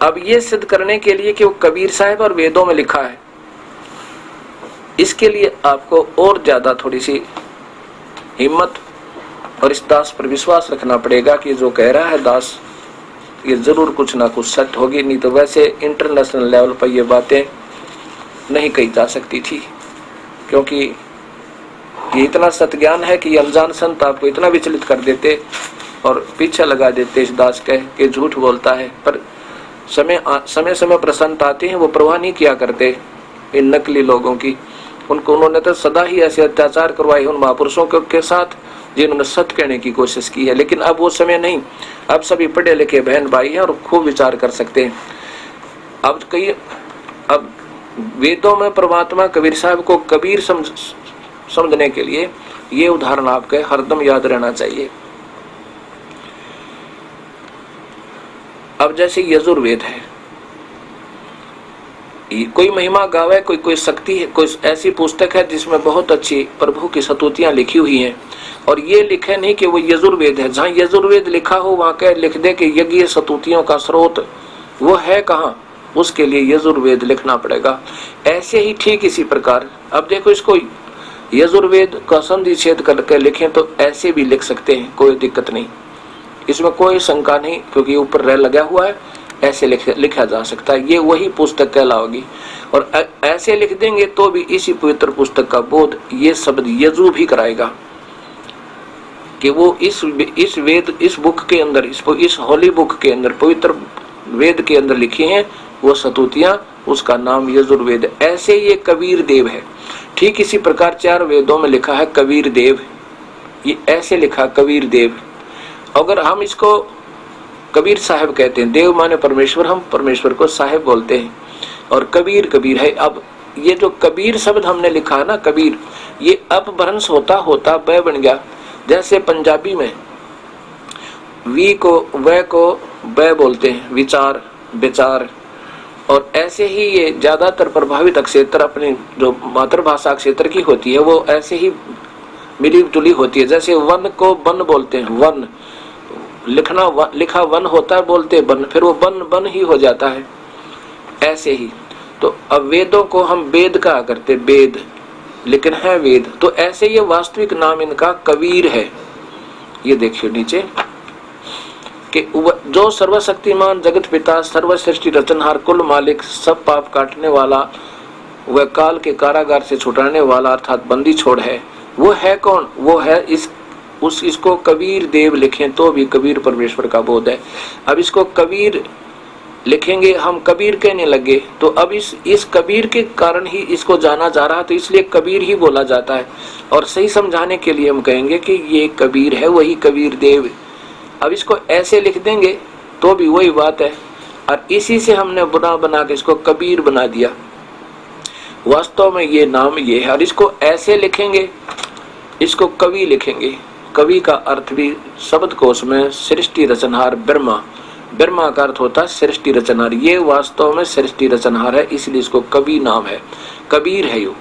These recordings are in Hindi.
अब ये सिद्ध करने के लिए कि वो कबीर साहब और वेदों में लिखा है, इसके लिए आपको और ज्यादा थोड़ी सी हिम्मत और इस दास पर विश्वास रखना पड़ेगा कि जो कह रहा है दास ये जरूर कुछ ना कुछ सत्य होगी, नहीं तो वैसे इंटरनेशनल लेवल पर ये बातें नहीं कही जा सकती थी, क्योंकि ये इतना सत्य ज्ञान है कि अनजान संत आपको इतना विचलित कर देते और पीछे लगा देते इस दास के झूठ बोलता है। पर समय पर संत आते हैं, वो परवाह नहीं किया करते इन नकली लोगों की। उन्होंने तो सदा ही ऐसे अत्याचार करवाए उन महापुरुषों के साथ जिन्होंने सत्य कहने की कोशिश की है। लेकिन अब वो समय नहीं, अब सभी पढ़े लिखे बहन भाई हैं और खूब विचार कर सकते हैं। अब वेदों में परमात्मा कबीर साहब को कबीर समझने के लिए ये उदाहरण आपके हरदम याद रहना चाहिए। अब जैसे यजुर्वेद है, कोई महिमा गावे, कोई शक्ति है, कोई ऐसी पुस्तक है जिसमें बहुत अच्छी प्रभु की स्तुतियां लिखी हुई हैं, और ये लिखे नहीं कि वो यजुर्वेद है। जहाँ यजुर्वेद लिखा हो वहां के लिख दे कि यज्ञ स्तुतियों का स्रोत वो है कहाँ, उसके लिए यजुर्वेद लिखना पड़ेगा। ऐसे ही ठीक इसी प्रकार अब देखो, इसको यजुर्वेद का संधि छेद करके लिखें तो ऐसे भी लिख सकते हैं, कोई दिक्कत नहीं, इसमें कोई शंका नहीं, क्योंकि ऊपर रह लगा हुआ है, ऐसे लिखा जा सकता है। ये वही पुस्तक कहलाओगी। और ऐसे लिख देंगे तो भी इसी पवित्र पुस्तक का बोध ये शब्द यजु भी कराएगा कि वो इस वेद, इस बुक के अंदर, इस होली बुक के अंदर, पवित्र वेद के अंदर लिखी हैं वो स्तुतियां, उसका नाम यजुर्वेद। ऐसे ये कबीर देव है। ठीक इसी प्रकार 4 वेदों में लिखा है कबीर देव, ये ऐसे लिखा कबीर देव। अगर हम इसको कबीर साहब कहते हैं, देव माने परमेश्वर, हम परमेश्वर को साहब बोलते हैं, और कबीर कबीर है। अब ये जो कबीर शब्द हमने लिखा है ना, कबीर, ये अपभ्रंश होता होता ब बन गया। जैसे पंजाबी में वी को व को ब बोलते हैं, विचार, विचार, और ऐसे ही ये ज्यादातर प्रभावित क्षेत्र अपनी जो मातृभाषा क्षेत्र की होती है वो ऐसे ही मिली जुली होती है। जैसे वन को वन बोलते हैं, वन लिखा वन होता है, बोलते वन, फिर वो बन ही हो जाता है। ऐसे ही तो अब वेदों को हम वेद कहा करते, वेद, लेकिन है वेद। तो ऐसे ये वास्तविक नाम इनका कबीर है। ये देखियो नीचे कि जो सर्वशक्तिमान जगत पिता, सर्व सृष्टि रचनहार, कुल मालिक, सब पाप काटने वाला, वह काल के कारागार से छुटाने वाला अर्थात बंदी छोड़ है। वो है कौन? वो है इसको कबीर देव लिखें तो भी कबीर परमेश्वर का बोध है। अब इसको कबीर लिखेंगे, हम कबीर कहने लगे, तो अब इस कबीर के कारण ही इसको जाना जा रहा, तो इसलिए कबीर ही बोला जाता है। और सही समझाने के लिए हम कहेंगे कि ये कबीर है, वही कबीर देव। अब इसको ऐसे लिख देंगे तो भी वही बात है, और इसी से हमने बना के इसको कबीर बना दिया। वास्तव में ये नाम ये है। और इसको ऐसे लिखेंगे, इसको कवि लिखेंगे। कवि का अर्थ भी शब्द कोश में सृष्टि रचनहार, ब्रह्मा, ब्रह्मा का अर्थ होता है सृष्टि रचनहार। ये वास्तव में सृष्टि रचनहार है, इसलिए इसको कवि नाम है, कबीर है यो।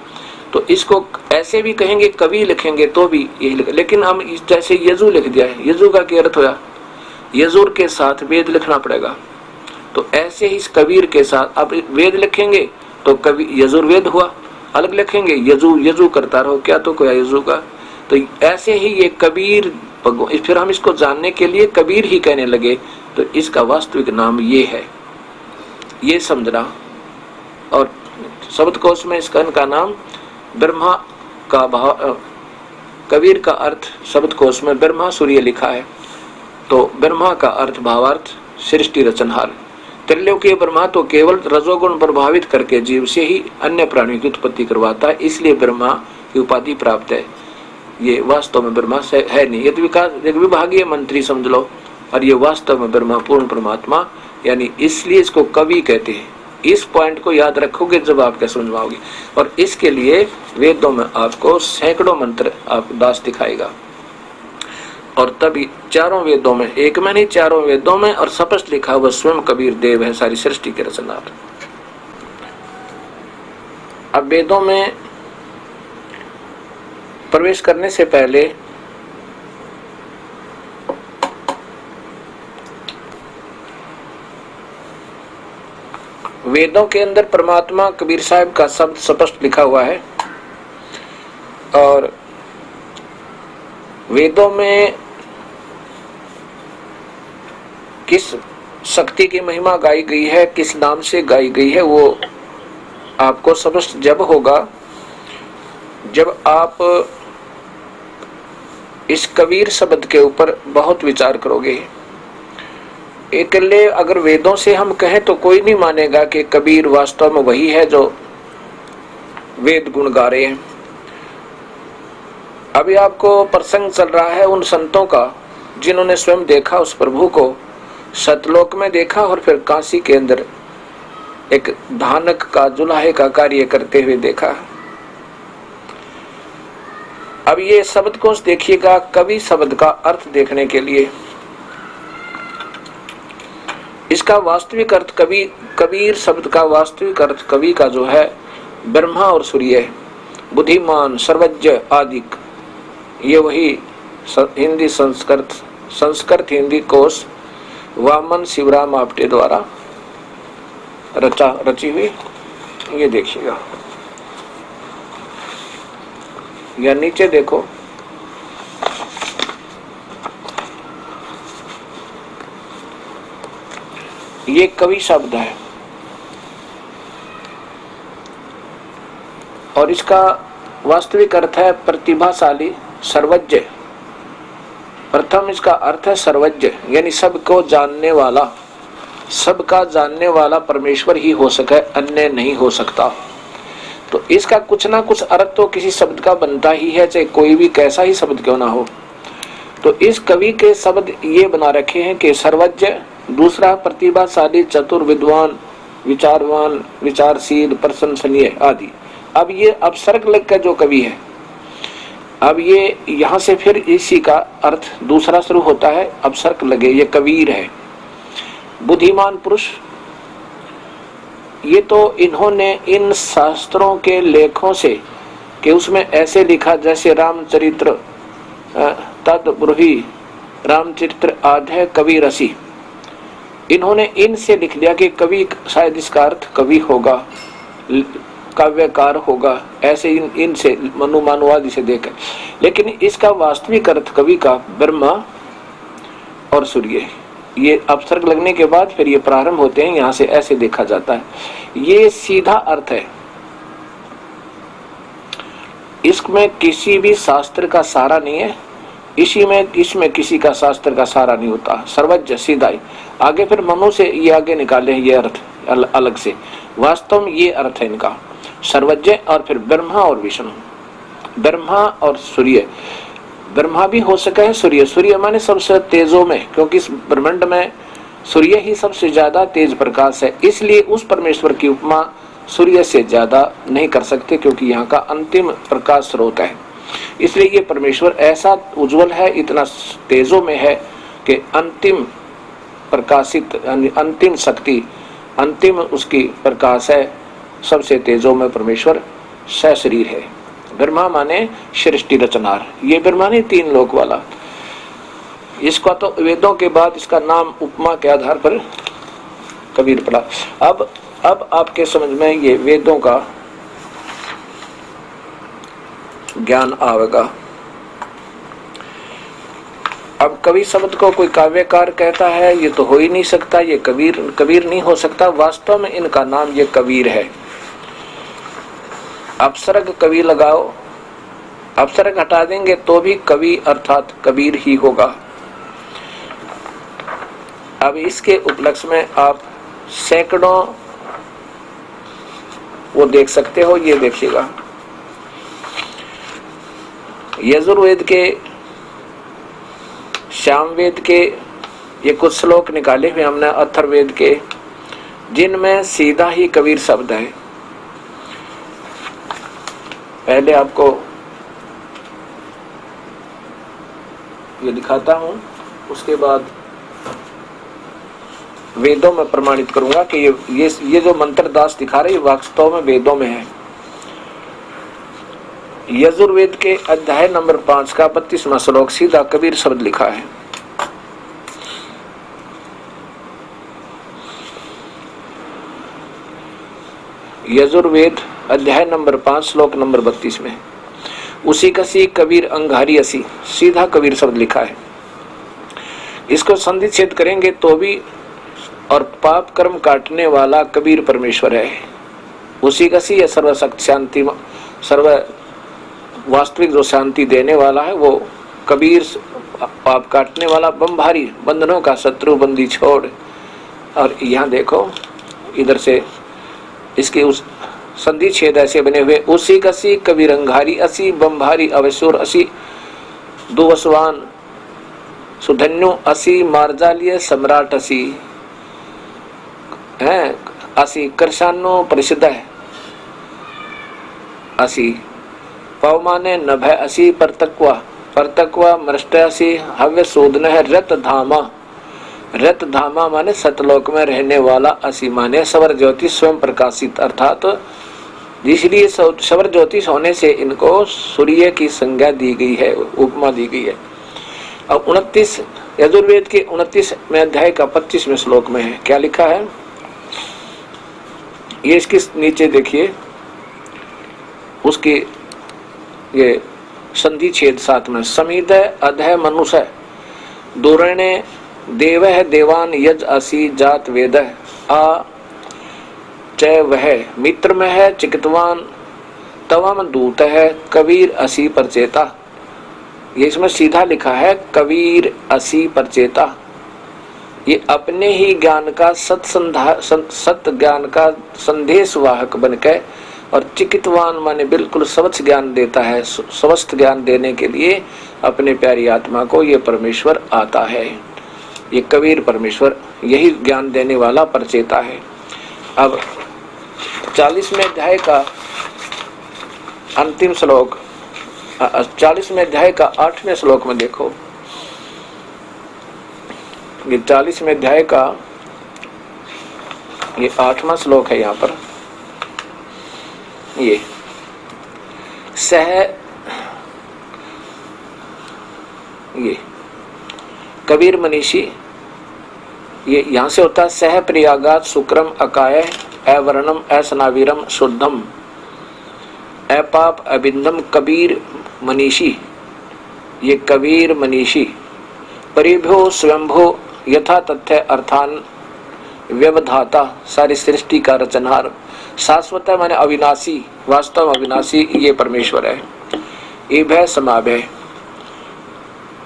तो इसको ऐसे भी कहेंगे, कवि लिखेंगे तो भी यही लेकिन हम जैसे यजु लिख दिया है, यजु का क्या अर्थ होया? यजुर के साथ वेद लिखना पड़ेगा। तो ऐसे ही इस कबीर के साथ अब वेद लिखेंगे तो कवि यजुर्वेद हुआ, अलग लिखेंगे यजु करता रहो, क्या तो कोई यजु का। तो ऐसे ही ये कबीर, फिर हम इसको जानने के लिए कबीर ही कहने लगे, तो इसका वास्तविक नाम ये है, ये समझना। और शब्दकोश में इनका नाम ब्रह्मा का भाव, कबीर का अर्थ शब्दकोश में ब्रह्मा सूर्य लिखा है, तो ब्रह्मा का अर्थ भावार्थ सृष्टि रचनहार। त्रिलोकीय ब्रह्मा तो केवल रजोगुण प्रभावित करके जीव से ही अन्य प्राणियों की उत्पत्ति करवाता है, इसलिए ब्रह्मा की उपाधि प्राप्त है। ये वास्तव में ब्रह्मा है नहीं, ये विभागीय मंत्री समझ लो, और ये वास्तव में ब्रह्मा पूर्ण परमात्मा, यानी इसलिए इसको कवि कहते हैं। इस पॉइंट को याद रखोगे जब आप क्या समझ पाओगे। और इसके लिए वेदों में आपको सैकड़ों मंत्र आप दास दिखाएगा, और तभी चारों वेदों में, एक में नहीं चारों वेदों में, और स्पष्ट लिखा हुआ स्वयं कबीर देव है, सारी सृष्टि के रचनार। अब वेदों में प्रवेश करने से पहले वेदों के अंदर परमात्मा कबीर साहब का शब्द स्पष्ट लिखा हुआ है और वेदों में किस शक्ति की महिमा गाई गई है, किस नाम से गाई गई है, वो आपको स्पष्ट जब होगा जब आप इस कबीर शब्द के ऊपर बहुत विचार करोगे। अकेले अगर वेदों से हम कहें तो कोई नहीं मानेगा कि कबीर वास्तव में वही है जो वेद गुण गा रहे हैं। अभी आपको प्रसंग चल रहा है उन संतों का जिन्होंने स्वयं देखा उस प्रभु को, सतलोक में देखा और फिर काशी के अंदर एक धानक का जुलाहे का कार्य करते हुए देखा। अब ये शब्द कोश देखिएगा, कवि शब्द का अर्थ देखने के लिए इसका वास्तविक अर्थ कबीर शब्द का वास्तविक अर्थ कवि का जो है ब्रह्मा और सूर्य, बुद्धिमान, सर्वज्ञ आदि, ये वही हिंदी संस्कृत हिंदी कोश वामन शिवराम आपटे द्वारा रची हुई। ये देखिएगा या नीचे देखो, ये कवि शब्द है और इसका वास्तविक अर्थ है प्रतिभाशाली, सर्वज्ञ। प्रथम इसका अर्थ है सर्वज्ञ, यानी सबको जानने वाला, सबका जानने वाला परमेश्वर ही हो सके, अन्य नहीं हो सकता। तो इसका कुछ ना कुछ अर्थ तो किसी शब्द का बनता ही है, चाहे कोई भी कैसा ही शब्द क्यों ना हो। तो इस कवि के शब्द ये बना रखे हैं कि सर्वज्ञ, दूसरा प्रतिभाशाली, चतुर, विद्वान, विचारवान, विचारशील, प्रशंसनीय आदि। अब ये अपसर्ग लग का जो कवि है, अब ये यहाँ से फिर इसी का अर्थ दूसरा शुरू होता है, अपसर्ग लगे, ये कबीर है। बुद्धिमान पुरुष, ये तो इन्होंने इन शास्त्रों के लेखों से कि उसमें ऐसे लिखा जैसे रामचरित्र तद्ब्रूहि रामचरित्र आधे कवि रसी, इन्होंने इनसे लिख दिया कि कवि शायद इसका अर्थ कवि होगा, काव्यकार होगा, ऐसे इनसे मनुमानवादी से देकर। लेकिन इसका वास्तविक अर्थ कवि का ब्रह्मा और सूर्य, ये अपसर्ग लगने के बाद फिर ये प्रारंभ होते हैं, यहाँ से ऐसे देखा जाता है। ये सीधा अर्थ है, इसमें किसी भी शास्त्र का सहारा नहीं है, इसमें किसी का शास्त्र का सहारा नहीं होता। सर्वज्ञ सीधा ही, आगे फिर मनु से ये आगे निकाले ये अर्थ अलग से, वास्तव में ये अर्थ है इनका, सर्वज्ञ और फिर ब्रह्मा और विष्णु, ब्रह्मा और सूर्य। ब्रह्मा भी हो सका है, सूर्य माने सबसे तेजों में, क्योंकि इस ब्रह्मांड में सूर्य ही सबसे ज्यादा तेज प्रकाश है, इसलिए उस परमेश्वर की उपमा सूर्य से ज्यादा नहीं कर सकते, क्योंकि यहाँ का अंतिम प्रकाश स्रोत है। इसलिए ये परमेश्वर ऐसा उज्जवल है, इतना तेजों में है कि अंतिम प्रकाशित, अंतिम शक्ति, अंतिम उसकी प्रकाश है, सबसे तेजों में परमेश्वर सशरीर है। ब्रह्मा माने सृष्टि रचनार, ये ब्रह्मा नहीं तीन लोक वाला। इसका तो वेदों के बाद इसका नाम उपमा के आधार पर कबीर पड़ा। अब आपके समझ में ये वेदों का ज्ञान आवेगा। अब कवि शब्द को कोई काव्यकार कहता है, ये तो हो ही नहीं सकता, ये कबीर नहीं हो सकता। वास्तव में इनका नाम ये कबीर है। अपसर्ग कवि लगाओ, अपसर्ग हटा देंगे तो भी कवि अर्थात कबीर ही होगा। अब इसके उपलक्ष्य में आप सैकड़ों वो देख सकते हो। ये देखिएगा, यजुर्वेद के, सामवेद के ये कुछ श्लोक निकाले हुए हमने, अथर्ववेद के, जिनमें सीधा ही कबीर शब्द है। पहले आपको ये दिखाता हूं, उसके बाद वेदों में प्रमाणित करूंगा कि ये जो मंत्र दास दिखा रहे वास्तव में वेदों में है। यजुर्वेद के अध्याय नंबर 5 का 32वां श्लोक सीधा कबीर शब्द लिखा है। यजुर्वेद अध्याय नंबर 5 श्लोक नंबर 32 में। उसी कसी कबीर अंगारी असी, सीधा कबीर शब्द लिखा है। इसको संधि छेद करेंगे तो भी, और पाप कर्म काटने वाला कबीर परमेश्वर है। उसी कसी या सर्वशक्त शांति, सर्व वास्तविक जो शांति देने वाला है वो कबीर, पाप काटने वाला, बमभारी, बंधनों का शत्रु, बंदी छोड़। और यहाँ देखो इधर से इसके उस संधि छेद ऐसे बने हुए, उसी कसी कबीर अंगारी असी, बमभारी अवसुर असी, दुवसवान सुधन्यु असी, मार्जालीय सम्राट असी है असी, करशानो परिषद असी, पवमाने नभ असी, परतक्वा परतक्वा मृष्ट असी, हव्य शोधन है रत धामा, रत धामा माने सतलोक में रहने वाला, असी माने सवर ज्योति स्वयं प्रकाशित, अर्थात इसलिए सवर ज्योतिष होने से इनको सूर्य की संज्ञा दी गई है, उपमा दी गई है। अब 29 यजुर्वेद के 29वें अध्याय का 25वें श्लोक में है, क्या लिखा है ये इसके नीचे देखिए, उसके ये संधि छेद साथ में, समीद अधय मनुष्य दूरणे देव देवान यज असी, जात वेद आ च वह मित्र में है, चिकितवान तवम दूत है, कबीर असी परचेता। ये इसमें सीधा लिखा है कबीर असी परचेता। ये अपने ही ज्ञान का सत ज्ञान का संदेश वाहक बनकर, और चिकितवान माने बिल्कुल स्वच्छ ज्ञान देता है, स्वस्थ ज्ञान देने के लिए अपने प्यारी आत्मा को ये परमेश्वर आता है। ये कबीर परमेश्वर यही ज्ञान देने वाला परचेता है। अब 40वें अध्याय का अंतिम श्लोक, 40वें अध्याय का 8वें श्लोक में देखो, ये 40वें अध्याय का ये 8वां श्लोक है। यहाँ पर ये ये कबीर मनीषी, ये यहाँ से होता है सह प्रियागात शुक्रम अकाय अवर्णम असनावीरम शुद्धम अपाप अबिंदम, कबीर मनीषी। ये कबीर मनीषी परिभ्यो स्वयंभो यथा तथ्य अर्थान व्यवधाता, सारी सृष्टि का रचनहार, शाश्वत माने अविनाशी, वास्तव अविनाशी ये परमेश्वर है। ये भय समाभय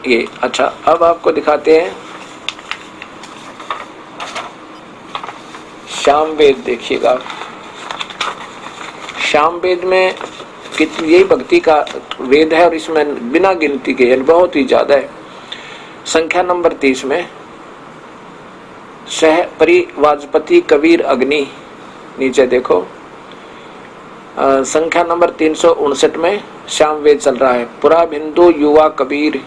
ये। अच्छा, अब आपको दिखाते हैं श्याम वेद। देखिएगा श्याम वेद में कितनी, यही भक्ति का वेद है और इसमें बिना गिनती के बहुत ही ज्यादा है। संख्या नंबर 30 में सह परिवाजपति कबीर अग्नि, नीचे देखो संख्या नंबर 359 में श्याम वेद चल रहा है। पुरा बिंदु युवा कबीर,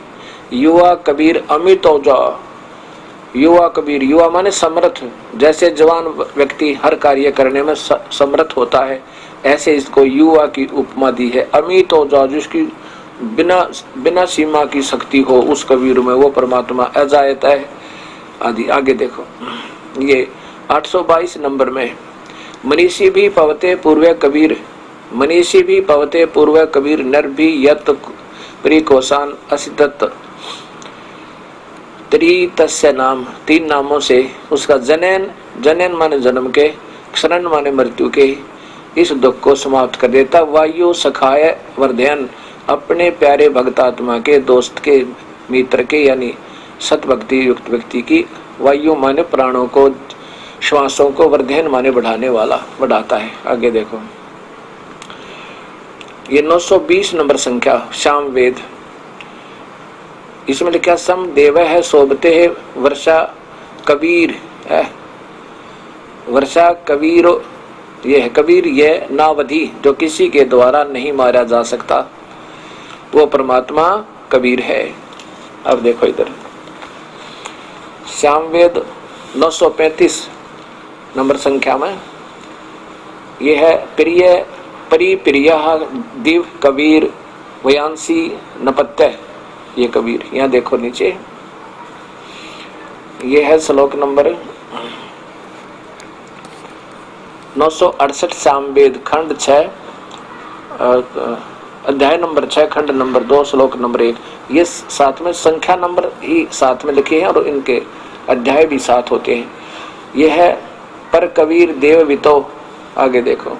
युवा कबीर अमित औजा, युवा कबीर, युवा माने समर्थ, जैसे जवान व्यक्ति हर कार्य करने में समर्थ होता है, ऐसे इसको युवा की उपमा दी है। अमित औजा, जिसकी बिना सीमा की शक्ति हो, उस कबीर में वो परमात्मा अजायत है आदि। आगे देखो ये 822 नंबर में, मनीषी भी पवते पूर्व कबीर, मनीषी भी पवते पूर्व कबीर, नर भी यत प्रिकोसान असिदत्त त्रितस्य नाम, 3 नामों से उसका जनन, जनन माने जन्म के, क्षरण माने मृत्यु के, इस दुख को समाप्त कर देता। वायु सखाय वर्धयन, अपने प्यारे भक्त आत्मा के, दोस्त के, मित्र के, यानी सत भक्ति युक्त व्यक्ति की, वायु माने प्राणों को, श्वासों को, वर्धयन माने बढ़ाने वाला, बढ़ाता है। आगे देखो ये 920 नंबर संख्या श्याम वेद, इसमें लिखा सम देव है शोभते है, वर्षा कबीर है, वर्षा कबीर ये है कबीर, ये नावधि, जो किसी के द्वारा नहीं मारा जा सकता, वो परमात्मा कबीर है। अब देखो इधर श्याम वेद 935 नंबर संख्या में ये है प्रिय परिप्रिय दिव कबीर वयांसी नपत्य, ये कबीर। यहाँ देखो नीचे ये है श्लोक नंबर 968 सामवेद खंड 6 अध्याय नंबर 6 खंड नंबर 2 श्लोक नंबर 1। ये साथ में संख्या नंबर ही साथ में लिखे हैं और इनके अध्याय भी साथ होते हैं। यह है पर कबीर देव वितो। आगे देखो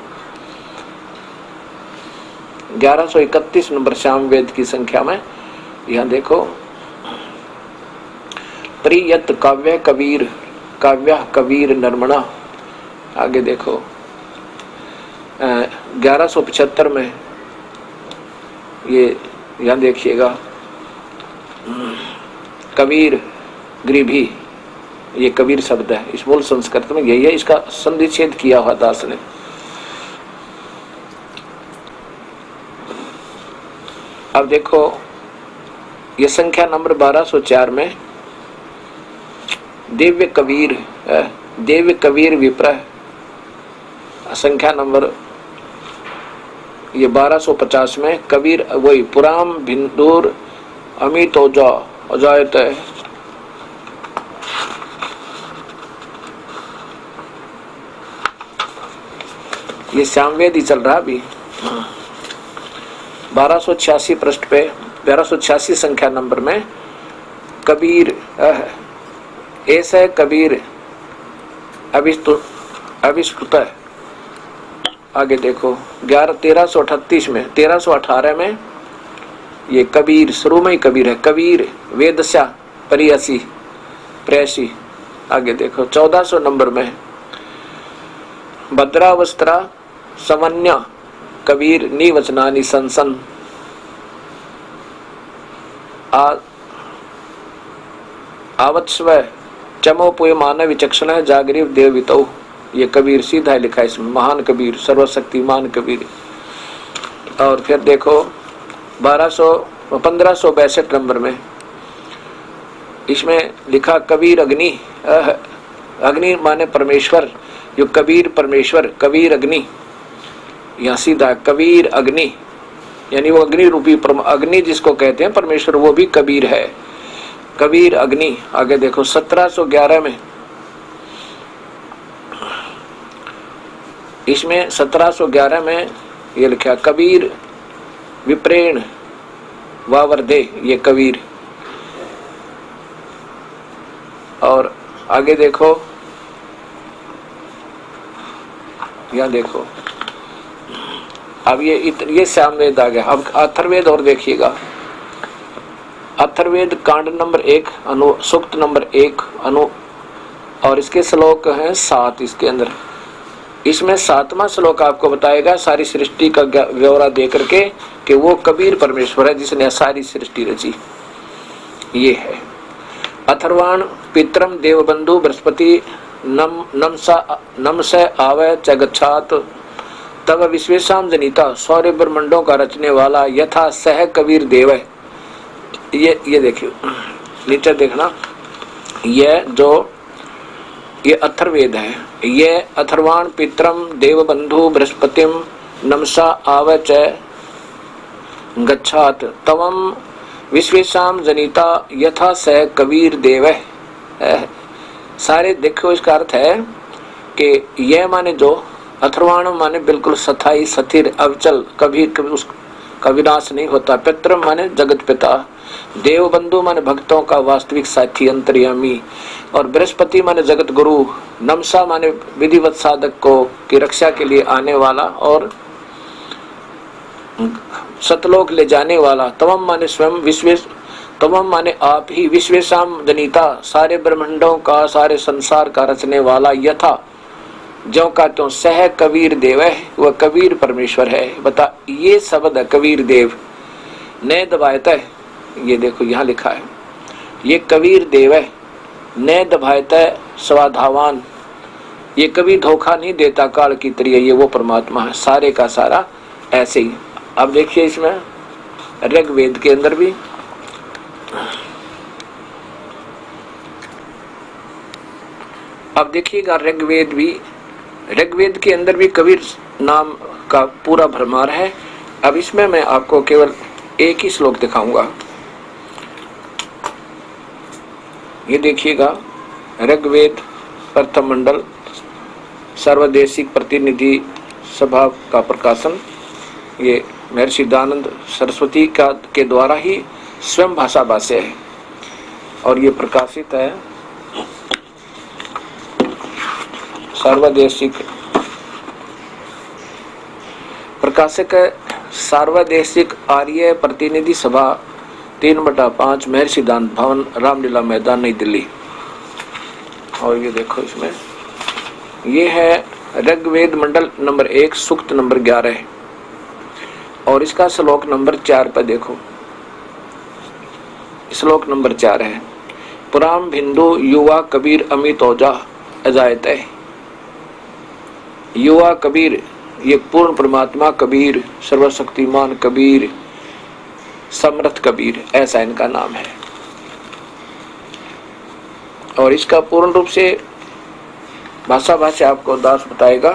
1131 नंबर सामवेद की संख्या में यहाँ देखो, प्रियत काव्य कबीर काव्य कबीर नर्मणा। आगे देखो 1175 में ये यहाँ देखिएगा, कबीर ग्रीभी, ये कबीर शब्द है, इस मूल संस्कृत में यही है, इसका संधिच्छेद किया हुआ दास ने। अब देखो ये संख्या नंबर 1204 में दिव्य कबीर विप्र, संख्या नंबर ये 1250 में कबीर वही पुराम भिंदूर अमित अजायत। ये सामवेद ही चल रहा अभी। 1286 पृष्ठ पे 1286 संख्या नंबर में कबीर ऐसे कबीर अभिष्टुत। आगे देखो 1338 में 1318 में ये कबीर शुरू में ही कबीर है, कबीर वेदस्या परियसी प्रेसी। आगे देखो 1400 नंबर में भद्रावस्त्रा समन्या कबीर निवचनानि संसन। आवत्स्व चमोपुय मानव विचक्षण है जागरीव देवितो। ये कबीर सीधा लिखा है इसमें, महान कबीर सर्वशक्तिमान कबीर। और फिर देखो 1562 नंबर में इसमें लिखा कबीर अग्नि। अग्नि माने परमेश्वर, जो कबीर परमेश्वर, कबीर अग्नि। यहाँ सीधा कबीर अग्नि, यानी वो अग्नि रूपी अग्नि जिसको कहते हैं परमेश्वर, वो भी कबीर है, कबीर अग्नि। आगे देखो 1711 में इसमें 1711 में ये लिखा कबीर विप्रेण वावर्दे, ये कबीर। और आगे देखो यहाँ देखो अब ये सामवेद आ गया। अब अथर्ववेद और देखिएगा, अथर्ववेद कांड नंबर 1 अनु सूक्त नंबर 1 अनु, और इसके श्लोक हैं 7 इसके अंदर। इसमें 7वां श्लोक आपको बताएगा सारी सृष्टि का ब्यौरा दे करके कि वो कबीर परमेश्वर है जिसने सारी सृष्टि रची। ये है अथर्वाण पितरम देवबंधु बृहस्पति नम से आवे च गच्छात तब विश्वेशाम जनिता, सौर्य ब्रह्मंडों का रचने वाला यथा सह कबीर देव है। ये देखिए नीचे देखना, ये अथर्ववेद है। ये अथर्वाण पितरम देवबंधु बृहस्पतिम नमसा आव च गच्छात तवम विश्वेशाम जनिता यथा स कबीर देव है। सारे देखो इसका अर्थ है कि यह माने जो अथर्वाण माने बिल्कुल स्थायी स्थिर अविचल, कभी उसका विनाश नहीं होता। पितरम माने जगत पिता, देवबंधु माने भक्तों का वास्तविक साथी अंतर्यामी, और बृहस्पति माने जगत गुरु, नमसा माने विधिवत साधक को की रक्षा के लिए आने वाला और सतलोक ले जाने वाला, तवम माने स्वयं विश्वेश, तवम माने आप ही, विश्वेशाम जनिता सारे ब्रह्मांडों का सारे संसार का रचने वाला, यथा जो का तो सह कबीर देव है, वह कबीर परमेश्वर है। बता ये शब्द है कबीर देव ने दबायत है, ये देखो यहाँ लिखा है, ये कबीर देव है ने दबायत है स्वाधावान, ये कभी धोखा नहीं देता काल की तरह, ये वो परमात्मा है सारे का सारा ऐसे ही। अब देखिए इसमें ऋग्वेद के अंदर भी अब देखिएगा ऋग्वेद के अंदर भी कबीर नाम का पूरा भरमार है। अब इसमें मैं आपको केवल एक ही श्लोक दिखाऊंगा। ये देखिएगा ऋग्वेद प्रथम मंडल सर्वदेशिक प्रतिनिधि सभा का प्रकाशन, ये महर्षि दयानंद सरस्वती के द्वारा ही स्वयं भाषा भाष्य है और ये प्रकाशित है सर्वदेशिक प्रकाशक है सार्वदेशिक आर्य प्रतिनिधि सभा 3/5 महर्षि दयानंद भवन, रामलीला मैदान, नई दिल्ली। और ये देखो इसमें ये है ऋग्वेद मंडल नंबर 1 सूक्त नंबर 11 और इसका श्लोक नंबर 4 पर देखो। श्लोक नंबर 4 है पुराम भिंदु युवा कबीर अमित ओजा अजायते। युवा कबीर ये पूर्ण परमात्मा कबीर, सर्वशक्तिमान कबीर, समर्थ कबीर, ऐसा इनका नाम है। और इसका पूर्ण रूप से भाषा आपको दास बताएगा।